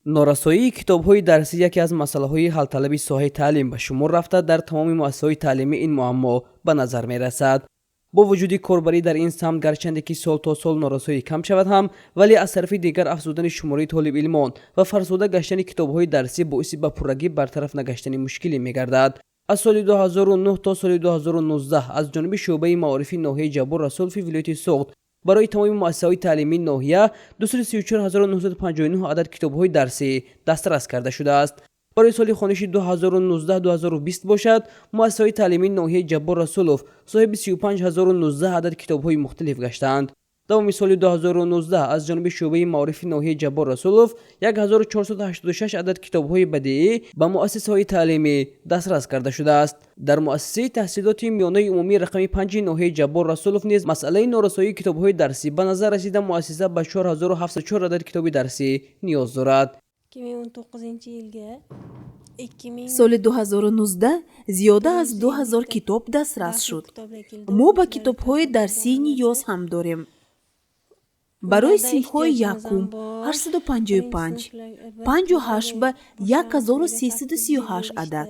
норасоии китобҳои дарсӣ яке аз масъалаҳои ҳалталаби соҳаи таълим ба шумор рафта, дар тамоми муассисаҳои таълимӣ ин муаммо ба назар мерасад. бо вуҷуди корбарӣ дар ин самт, гарчанде ки сол то сол норасоӣ кам шавад ҳам, вале аз тарафи дигар афзудани шумораи толибилмон ва фарсуда гаштани китобҳои дарсӣ боиси ба пуррагӣ бартараф нагаштани мушкилӣ мегардад. аз соли 2009 то соли 2019 аз ҷониби шуъбаи маорифи ноҳияи ҷабор расулови вилояти Суғд барои тамоми муассисаҳои таълимии ноҳия 234959 адад китобҳои дарсӣ дастрас карда шудааст. барои соли хониши 2019-2020 бошад, муассисаҳои таълимии ноҳияи ҷабор расулов соҳиби 35019 адад китобҳои мухталиф гаштанд. давоми соли 2019 аз ҷониби шуъбаи маорифи ноҳияи ҷабор расулов 1486 адад китобҳои бадеӣ ба муассисаҳои таълимӣ дастрас карда шудааст. дар муассисаи таҳсилоти миёнаи умумии рақами 5 ноҳияи ҷабор расулов низ масъалаи норасоии китобҳои дарсӣ ба назар расида, муассиса ба 4704 адад китоби дарсӣ ниёз дорад. 2019 соли 2019 зиёда аз 2000 китоб дастрас шуд. мо ба китобҳои дарсӣ ниёз ҳам дорем. барои синфҳои якум 855, 58 ба 1338 адад,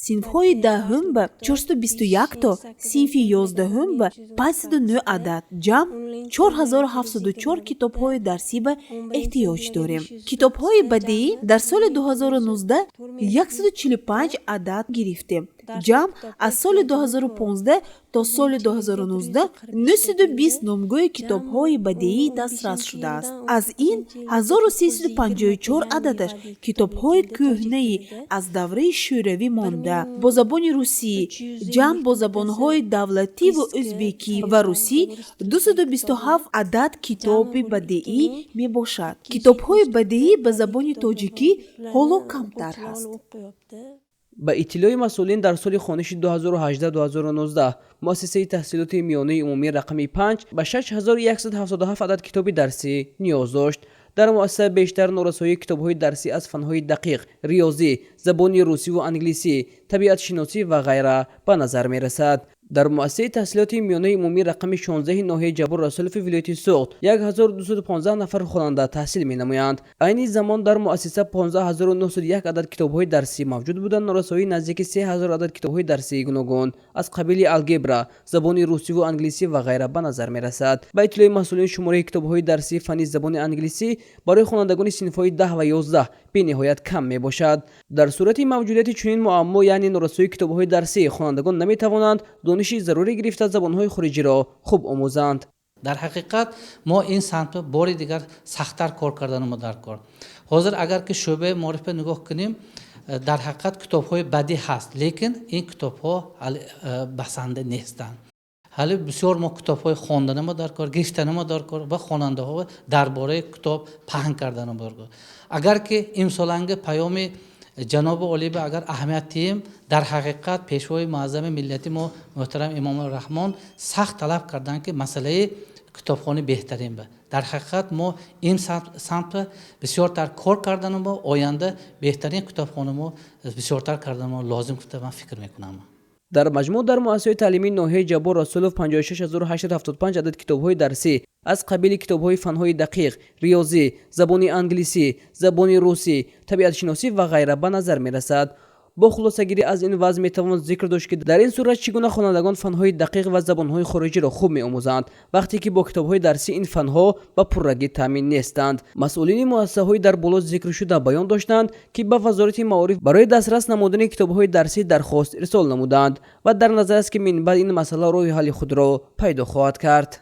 синфҳои даҳум ба 421 то синфи 11 ба 509 адад, ҷамъ 4704 китобҳои дарсӣ ба эҳтиёҷ дорем. китобҳои бадеӣ дар соли 2019 145 адад гирифтем. ҷамъ аз соли 2015 то соли 2019 920 номгӯи китобҳои бадеӣ дастрас шудааст. аз ин 1354 ададаш китобҳои кӯҳнаи аз давраи шӯравӣ монда бо забони русӣ, ҷамъ бо забонҳои давлативу ӯзбекӣ ва русӣ 227 адад китоби бадеӣ мебошад. китобҳои бадеӣ ба забони тоҷикӣ ҳоло камтар ҳаст. ба иттилои масъулин, дар соли хониши 2018-2019 муассисаи таҳсилоти миёнаи умумии рақами 5 ба 6177 адад китоби дарсӣ ниёз дошт. дар муассиса бештар норасоии китобҳои дарсӣ аз фанҳои дақиқ, риёзӣ, забони русиву англисӣ, табиатшиносӣ ва ғайра ба назар мерасад. дар муассисаи таҳсилоти миёнаи умумии рақами 16 ноҳияи ҷабор расулови вилояти Суғд 1215 нафар хонанда таҳсил менамоянд. айни замон дар муассиса 15901 адад китобҳои дарсӣ мавҷуд буданд. норасоии наздики 3000 адад китобҳои дарсии гуногун аз қабили алгебра, забони русиву англисӣ ва ғайра ба назар мерасад. ба иттилои масъулин, шумораи китобҳои дарсии фанни забони англисӣ барои хонандагони синфҳои 10 ва 11 бениҳоят кам мебошад. дар сурати мавҷудияти чунин муаммо, яъне норасоии китобҳои дарсӣ, хонандагон наметавонанд дониши зарурӣ гирифта забонҳои хориҷиро хуб омӯзанд. дар ҳақиқат мо ин самтро бори дигар сахттар кор кардану мо дар кор. ҳозир агар ки шӯъбаи маорифа нигоҳ кунем, дар ҳақиқат китобҳои бадӣ ҳаст, лекин ин китобҳо басанда нестанд. ҳали бисёр мо китобҳои хондану мо дар кор, гирифтану мо дар кор ва хонандаҳо дар бораи китоб паҳн кардану мо дар кор. агар ки имсоланги паёми ҷаноби олиба агар аҳамият диҳем, дар ҳақиқат пешвои муаззами миллати мо муҳтарам имоми раҳмон сахт талаб карданд ки масъалаи китобхони беҳтарин ба. дар ҳақиқат мо ин самтра бисёртар кор кардану мо оянда беҳтарин китобхони мо бисёртар кардану мо лозим гуфта ман фикр мекунам. дар маҷмӯъ дар муассисаи таълимии ноҳияи ҷабор расулов 56875 адад китобҳои дарсӣ аз қабили китобҳои фанҳои дақиқ, риёзӣ, забони англисӣ, забони русӣ, табиатшиносӣ ва ғайра ба назар мерасад. бо хулосагирӣ аз ин вазъ метавон зикр дошт, ки дар ин сурат чӣ гуна хонандагон фанҳои дақиқ ва забонҳои хориҷиро хуб меомӯзанд, вақте ки бо китобҳои дарсӣ ин фанҳо ба пуррагӣ таъмин нестанд. масъулини муассисаҳои дар боло зикршуда баён доштанд, ки ба вазорати маориф барои дастрас намудани китобҳои дарсӣ дархост ирсол намуданд ва дар назар аст, ки минбаъд ин масъала роҳи ҳалли худро пайдо хоҳад кард.